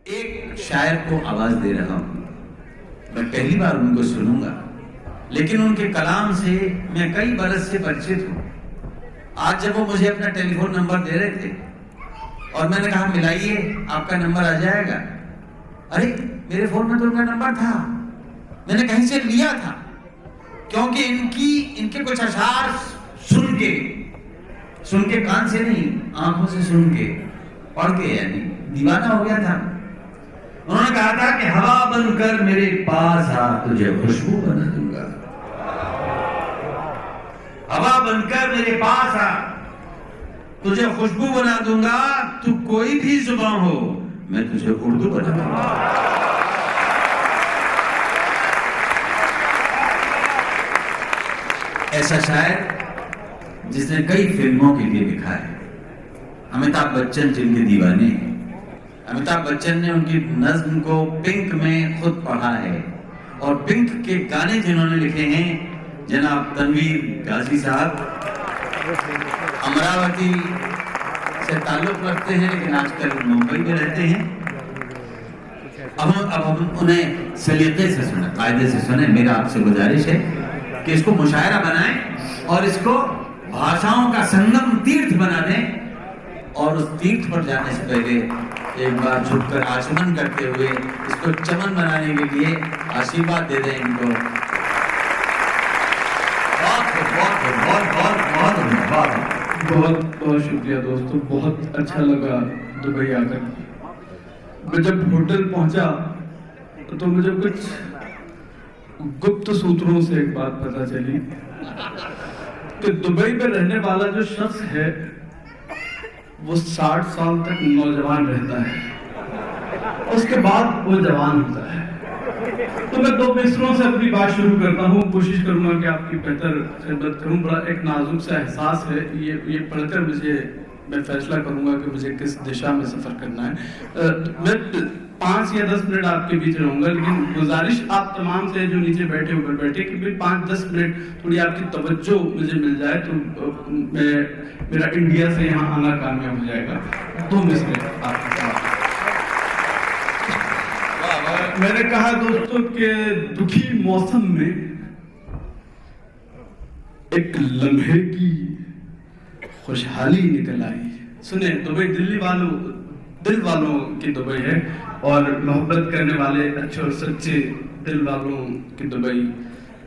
एक शायर को आवाज दे रहा हूं। मैं पहली बार उनको सुनूंगा, लेकिन उनके कलाम से मैं कई बरस से परिचित हूं। आज जब वो मुझे अपना टेलीफोन नंबर दे रहे थे और मैंने कहा मिलाइए, आपका नंबर आ जाएगा। अरे मेरे फोन में तो उनका नंबर था, मैंने कहीं से लिया था, क्योंकि इनके कुछ अशार सुन के कान से नहीं, आंखों से सुन के, पढ़ के, यानी दीवाना हो गया था। उन्होंने कहा था कि हवा बनकर मेरे पास आ, तुझे खुशबू बना दूंगा। हवा बनकर मेरे पास आ, तुझे खुशबू बना दूंगा। तू कोई भी जुबान हो, मैं तुझे उर्दू बना दूंगा। ऐसा शायर जिसने कई फिल्मों के लिए लिखा है। अमिताभ बच्चन जिनके दीवाने हैं। अमिताभ बच्चन ने उनकी नज्म को पिंक में खुद पढ़ा है, और पिंक के गाने जिन्होंने लिखे हैं जनाब तनवीर गाजी साहब, अमरावती से ताल्लुक रखते हैं लेकिन आजकल मुंबई में रहते हैं। अब हम उन्हें सलीके से सुने, कायदे से सुने। मेरा आपसे गुजारिश है कि इसको मुशायरा बनाएं और इसको भाषाओं का संगम तीर्थ बना दें, और उस तीर्थ पर जाने से पहले एक बार झुककर आचमन करते हुए इसको चमन बनाने के लिए आशीर्वाद दे दें इनको। बहुत बहुत शुक्रिया दोस्तों, बहुत अच्छा लगा दुबई आकर। मैं जब होटल पहुंचा तो मुझे कुछ गुप्त सूत्रों से एक बात पता चली कि दुबई में रहने वाला जो शख्स है वो 60 साल तक नौजवान रहता है, उसके बाद वो जवान होता है। तो मैं 2 मिसरों से अपनी बात शुरू करता हूँ, कोशिश करूंगा कि आपकी बेहतर खिदमत करूँ। बड़ा एक नाजुक सा एहसास है, ये पढ़कर मैं फैसला करूंगा कि मुझे किस दिशा में सफर करना है। मैं 5 या 10 मिनट आपके बीच रहूंगा, लेकिन गुजारिश आप तमाम से जो नीचे बैठे ऊपर बैठे कि भाई 5-10 मिनट थोड़ी आपकी तवज्जो मुझे मिल जाए तो मेरा इंडिया से यहाँ आना कामयाब हो जाएगा। 2 मिनट आपके साथ। मैंने कहा दोस्तों कि दुखी मौसम में एक लम्हे की खुशहाली निकल आई। सुने, दुबई दिल वालों की दुबई है, और मोहब्बत करने वाले अच्छे और सच्चे दिल वालों की दुबई।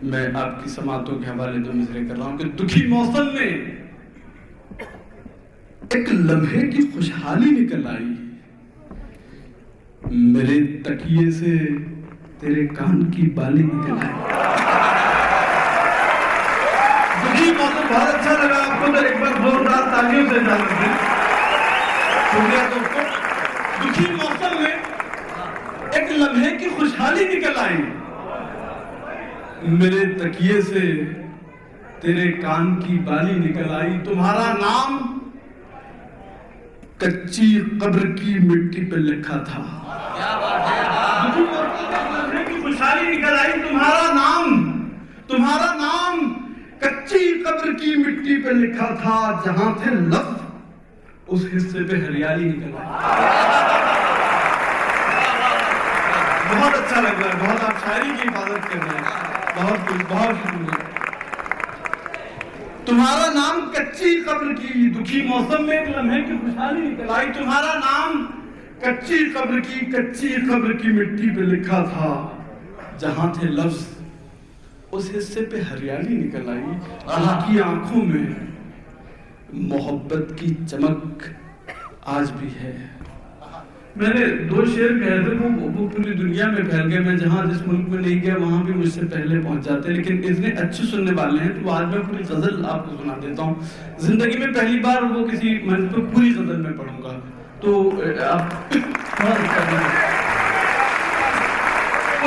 मैं आपकी समातों के हवाले 2 मिसरे कर रहा हूं कि दुखी मौसम में एक लम्हे की खुशहाली निकल आई। मेरे तकिए से तेरे कान की बाली निकल आई। दुखी मौसम बहुत अच्छा लगा आपको तो एक बार जोरदार तालियों से इजाजत दें। शुक्रिया दोस्तों। दुखी मौसम में एक लम्हे की खुशहाली निकल आई। मेरे तकिए से तेरे कान की बाली निकल आई। तुम्हारा नाम कच्ची कब्र की मिट्टी पे लिखा था। क्या बात है। दुखी मौसम में लम्हे की खुशहाली निकल आई। तुम्हारा नाम कच्ची कब्र की मिट्टी पे लिखा था। जहां थे लफ्ज उस हिस्से पे हरियाली निकल आई। बहुत अच्छा लग रहा है, बहुत आप शायरी की हिफाजत कर रहे हैं, बहुत शुक्रिया। तुम्हारा नाम कच्ची कब्र की, दुखी मौसम में एक लम्हे की खुशहाली निकल आई। तुम्हारा नाम कच्ची कब्र की मिट्टी पे लिखा था। जहां थे लफ्ज उस हिस्से पे हरियाली निकल आई। उनकी आंखों में मोहब्बत की चमक आज भी है। मैंने 2 शेर कहे थे, वो पूरी दुनिया में फैल गए। मैं जिस मुल्क में नहीं गया वहां भी मुझसे पहले पहुंच जाते, लेकिन इतने अच्छे सुनने वाले हैं तो आज मैं पूरी गजल आपको सुना देता हूँ। जिंदगी में पहली बार वो किसी मंच पर पूरी गजल में पढ़ूंगा, तो आप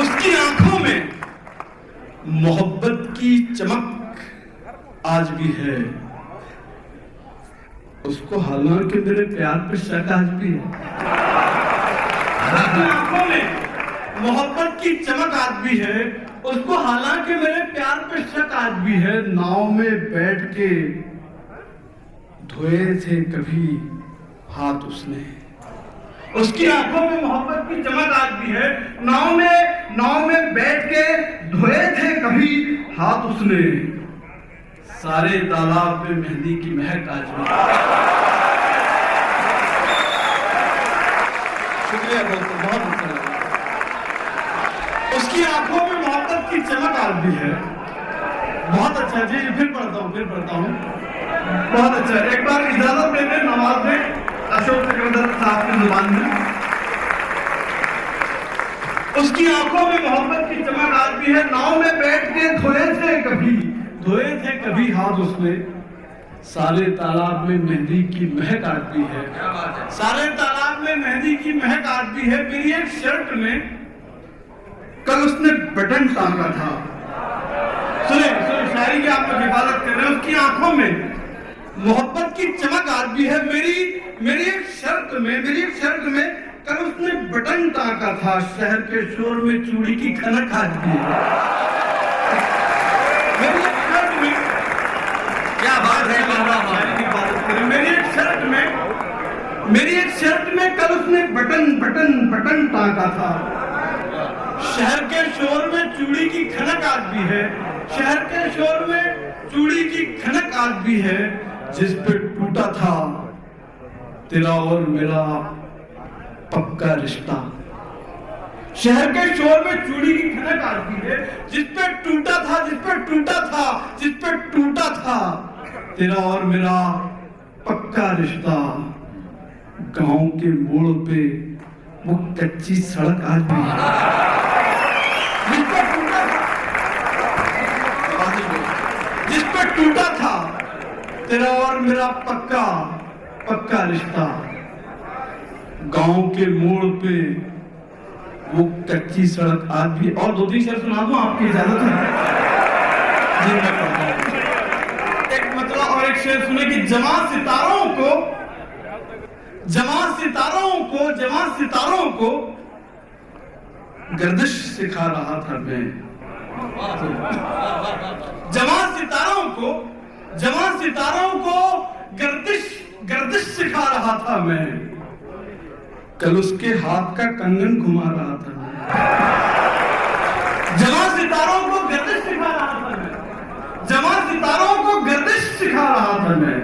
उसकी आंखों में मोहब्बत की चमक आज भी है। उसको हालांकि मेरे प्यार पे शक आज भी है। आंखों में मोहब्बत की चमक आज भी है। उसको हालांकि मेरे प्यार पे शक आज भी है। नाव में बैठ के धोए थे कभी हाथ उसने, उसकी आंखों में मोहब्बत की चमक आज भी है। नाव में बैठ के धोए थे कभी हाथ उसने, सारे तालाब में मेहंदी की महक आज भी। शुक्रिया दोस्तों, बहुत अच्छा लगा। उसकी आंखों में मोहब्बत की चमक आज भी है। बहुत अच्छा जी, फिर पढ़ता हूँ। बहुत अच्छा, एक बार इजाजत दे दें नवाज में अशोक सिकंदर साहब की जुबान में। उसकी आंखों में मोहब्बत की चमक आज भी है। नाव में बैठ के धोए थे कभी हाथ उसने, सारे तालाब में मेहंदी की महक आज भी है। सारे तालाब में मेहंदी की महक आज भी है। मेरी एक शर्ट में कल उसने बटन टांगा था। सुने शायरी की आप लोग हिफाजत कर रहे हैं। उसकी आंखों में मोहब्बत की चमक आज भी है। मेरी एक शर्ट में कल उसने बटन टांका था। शहर के शोर में चूड़ी की खनक आज भी है। मेरी एक शर्ट में, क्या बात है, शायरी की हिफाजत करें। मेरी एक शर्ट में कल उसने बटन टांका था। शहर के शोर में चूड़ी की खनक आज भी है। शहर के शोर में चूड़ी की खनक आज भी है। जिस पे टूटा था तेरा और मेरा पक्का रिश्ता। शहर के शोर में चूड़ी की खनक आज भी है। जिस पे टूटा था तेरा और मेरा पक्का रिश्ता। गांव के मोड़ पे वो कच्ची सड़क आज भी है। जिस पे टूटा था तेरा और मेरा पक्का रिश्ता। गांव के मोड़ पे वो कच्ची सड़क आज भी। और 2-3 शेर सुना दूं, आपकी इजाजत है? जी मैं पढ़ता हूं। एक मतलब और एक शेर सुने कि जवां सितारों को गर्दिश सिखा रहा था मैं। जवां सितारों को गर्दिश सिखा रहा था मैं। कल उसके हाथ का कंगन घुमा रहा था मैं। जवां सितारों को गर्दिश सिखा रहा था मैं। जवां सितारों को गर्दिश सिखा रहा था मैं।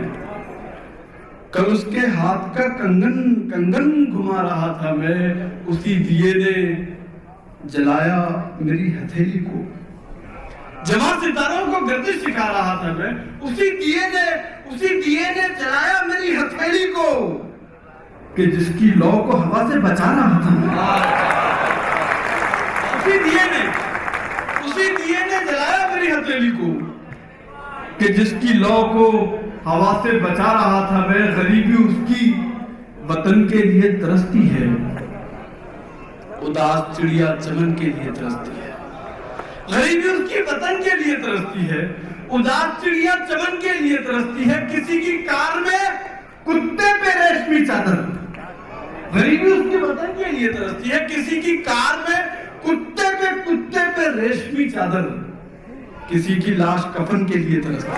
कल उसके हाथ का कंगन घुमा रहा था मैं। उसी दिए ने जलाया मेरी हथेली को। जवां सितारों को गर्दिश सिखा रहा था मैं। उसी दिए ने जलाया मेरी हथेली को, कि जिसकी लौ को हवा से बचा रहा था मैं। उसी दिए ने जलाया मेरी हथेली को, कि जिसकी लौ को हवा से बचा रहा था मैं। गरीबी उसकी वतन के लिए तरसती है, उदास चिड़िया चमन के लिए तरसती है। गरीबी उसकी वतन के लिए तरसती है, उदास चिड़िया चमन के लिए तरसती है। किसी की कार में कुत्ते पे रेशमी चादर। गरीबी उसकी वतन के लिए तरसती है। किसी की कार में कुत्ते पे रेशमी चादर। किसी की लाश कफन के लिए तरसती है।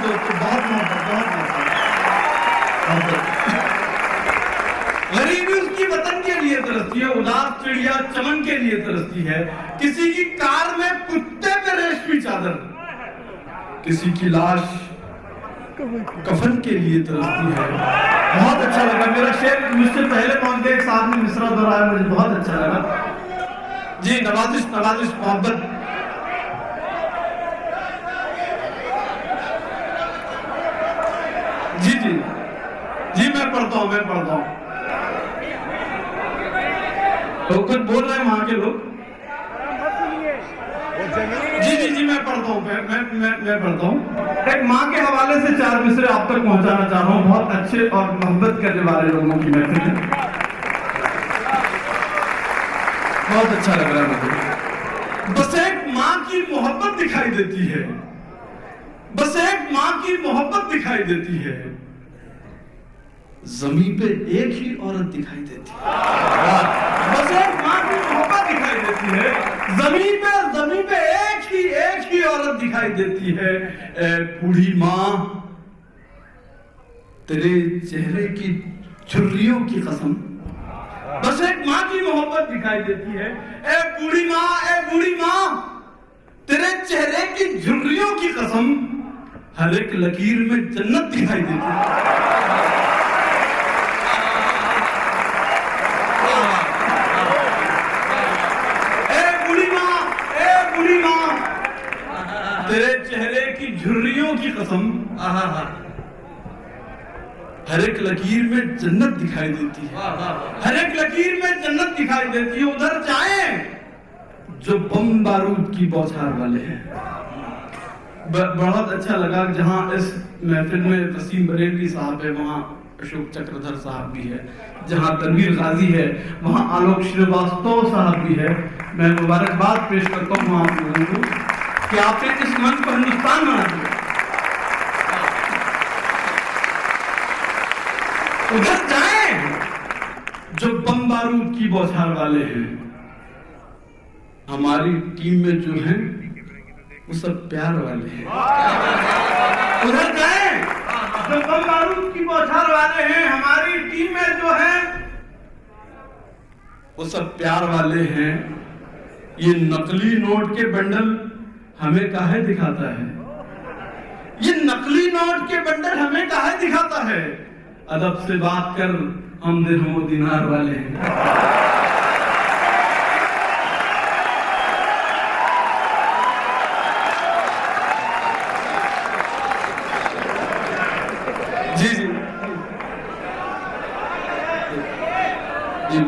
दोस्तों बहुत गरीबी उसकी वतन के लिए तरसती है, उदास चिड़िया चमन के लिए तरसती है। किसी की कार में कुत्ते पे रेशमी चादर। किसी की लाश कफन के लिए तरसती है। बहुत अच्छा लगा। मेरा शेर मुझसे पहले पहुंच गया, एक साथ में मिसरा दोहराया, मुझे बहुत अच्छा लगा जी। नवाजिश मोहब्बत। जी मैं पढ़ता हूँ। तो कुछ बोल रहे हैं वहां के लोग। जी मैं पढ़ता हूँ। मैं पढ़ता हूँ। एक माँ के हवाले से 4 मिसरे आप तक पहुंचाना चाह रहा हूँ। बहुत अच्छे और मोहब्बत करने वाले लोगों की महफिल है। बहुत अच्छा लग रहा है मुझे। बस एक माँ की मोहब्बत दिखाई देती है। बस एक माँ की मोहब्बत दिखाई देती है। जमीन पे एक ही औरत दिखाई देती है, बस एक माँ की मोहब्बत दिखाई देती है। जमीन पे एक ही औरत दिखाई देती है। ए बूढ़ी माँ, तेरे चेहरे की झुर्रियों की कसम, बस एक माँ की मोहब्बत दिखाई देती है। ए बूढ़ी माँ, तेरे चेहरे की झुर्रियों की कसम, हर एक लकीर में जन्नत दिखाई देती है। तेरे चेहरे की झुर्रियों की कसम, हर एक लकीर में जन्नत दिखाई देती है, हर एक लकीर में जन्नत दिखाई देती है। उधर जाएं जो बम बारूद की बौछार वाले हैं। बहुत अच्छा लगा जहां इस महफिल में वसीम बरेलवी साहब है, वहां अशोक चक्रधर साहब भी है, जहां तनवीर गाजी है वहां आलोक श्रीवास्तव साहब भी है। मैं मुबारकबाद पेश करता हूं आप लोगों को कि आपने इस मंच को हिंदुस्तान बना दिया। उधर जाएं जो बम बारूद की बौछार वाले हैं। हमारी टीम में जो हैं वो सब प्यार वाले हैं। उधर जाएं जो बम बारूद की बौछार वाले हैं। हमारी टीम में जो हैं वो सब प्यार वाले हैं। ये नकली नोट के बंडल हमें काहे दिखाता है? ये नकली नोट के बंडल हमें काहे दिखाता है? अदब से बात कर, हम दिरहम दिनार वाले हैं। जी जी जी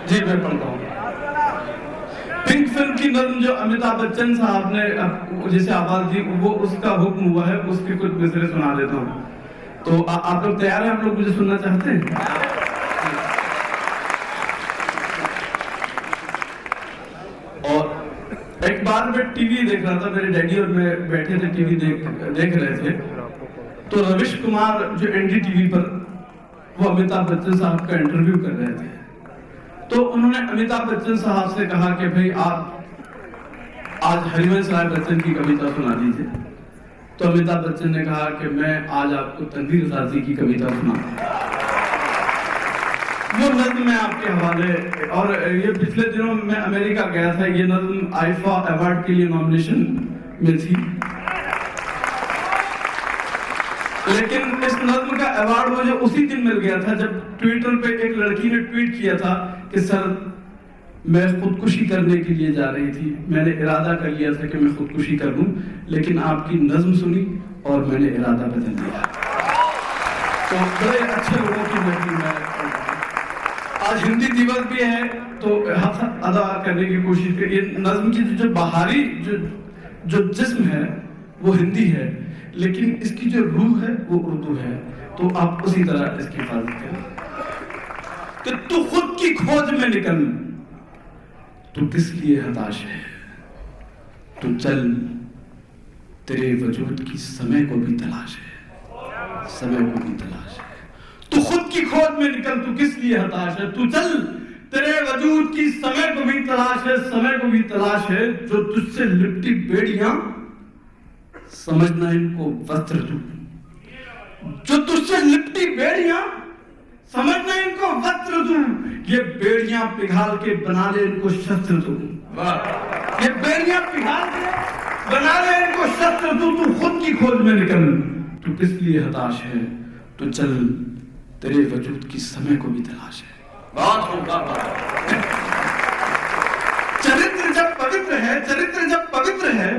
जी मैं पढ़ता हूँ। पिंक फिल्म की नज्म जो अमिताभ बच्चन साहब ने जैसे आवाज दी, वो उसका हुक्म हुआ है, उसके कुछ मिसरे सुना देता हूँ। तो आप लोग तैयार हैं? आप लोग मुझे सुनना चाहते हैं? और एक बार मैं टीवी देख रहा था, मेरे डैडी और मैं बैठे थे टीवी देख रहे थे, तो रविश कुमार जो एनडीटीवी पर वो अमिताभ बच्चन साहब का इंटरव्यू कर रहे थे। तो उन्होंने अमिताभ बच्चन साहब से कहा कि भाई आप आज हरिवंश राय बच्चन की कविता सुना दीजिए। तो अमिताभ बच्चन ने कहा कि मैं आज आपको तनवीर गाजी की कविता सुना। वो नज्म मैं आपके हवाले, और ये पिछले दिनों मैं अमेरिका गया था, ये नज्म आईफा अवार्ड के लिए नॉमिनेशन में थी, लेकिन इस नज्म का अवार्ड मुझे उसी दिन मिल गया था जब ट्विटर पे एक लड़की ने ट्वीट किया था कि सर मैं खुदकुशी करने के लिए जा रही थी, मैंने इरादा कर लिया था कि मैं खुदकुशी कर लूं, लेकिन आपकी नज्म सुनी और मैंने इरादा बदल दिया। तो बड़े अच्छे लोगों की नज्म है। आज हिंदी दिवस भी है तो हक अदा करने की कोशिश करिए। नज्म की जो बाहरी जो जिस्म है वो हिंदी है, लेकिन इसकी जो रूह है वो उर्दू है। तो आप उसी तरह इसकी हिफाजत करें कि तू खुद की खोज में निकल, तू किस लिए हताश है, तू चल, तेरे वजूद की समय को भी तलाश है, समय को भी तलाश है। तू खुद की खोज में निकल, तू किस लिए हताश है, तू चल, तेरे वजूद की समय को भी तलाश है, समय को भी तलाश है। जो तुझसे लिपटी बेड़ियां, समझना इनको वस्त्र तू, जो तुझसे लिपटी बेड़ियां, समझना इनको वस्त्र तू। ये बेड़ियां पिघाल के बना ले इनको शस्त्र तू, ये बेड़ियां पिघाल के बना ले इनको शस्त्र तू। तू खुद की खोज में निकल, तू किस लिए हताश है, तू चल, तेरे वजूद की समय को भी तलाश है। बहुत होगा। चरित्र जब पवित्र है, चरित्र जब पवित्र है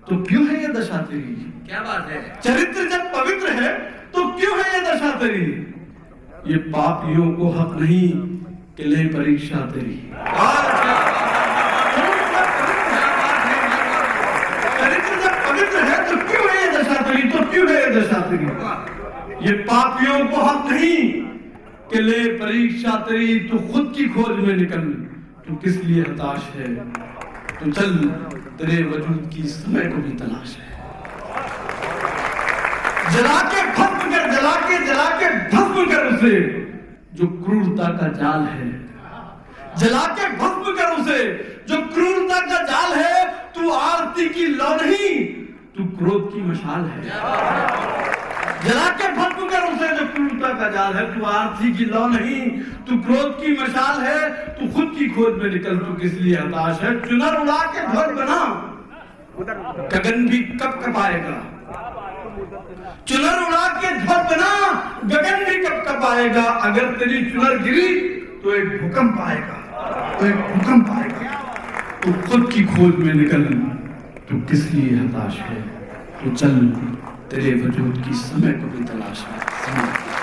तो क्यों है ये दशा तेरी? क्या बात है? चरित्र जब पवित्र है तो क्यों है ये दशा तेरी? ये पापियों को हक नहीं कि ले परीक्षा तेरी। चरित्र जब पवित्र है तो क्यों है ये दशा तेरी? तो क्यों है ये दशा तेरी? ये पापियों को हक नहीं कि ले परीक्षा तेरी। तू खुद की खोज में निकल, तू किस लिए हताश है, तू चल, तेरे वजूद की समय को भी तलाश है। जला के भस्म कर, जला के भस्म कर उसे जो क्रूरता का जाल है, जला के भस्म कर उसे जो क्रूरता का जाल है। तू आरती की लौ नहीं, तू क्रोध की मशाल है। जला के भस्म कर उसे जो क्रूरता का जाल है, तू आरती की लौ नहीं, तू क्रोध की मशाल है। तू खुद की खोज में निकल, तू किस लिए हताश है। चुनर उड़ा के ध्वज बना, गगन भी कब कपाएगा। चुनर उड़ा के ध्वज बना, गगन भी कब कपाएगा। अगर तेरी चुनर गिरी तो एक भूकंप आएगा, तो एक भूकंप आएगा। तू खुद की खोज में निकल, तू किस लिए हताश है। तो चल, तेरे वजूद की समय को भी तलाश है।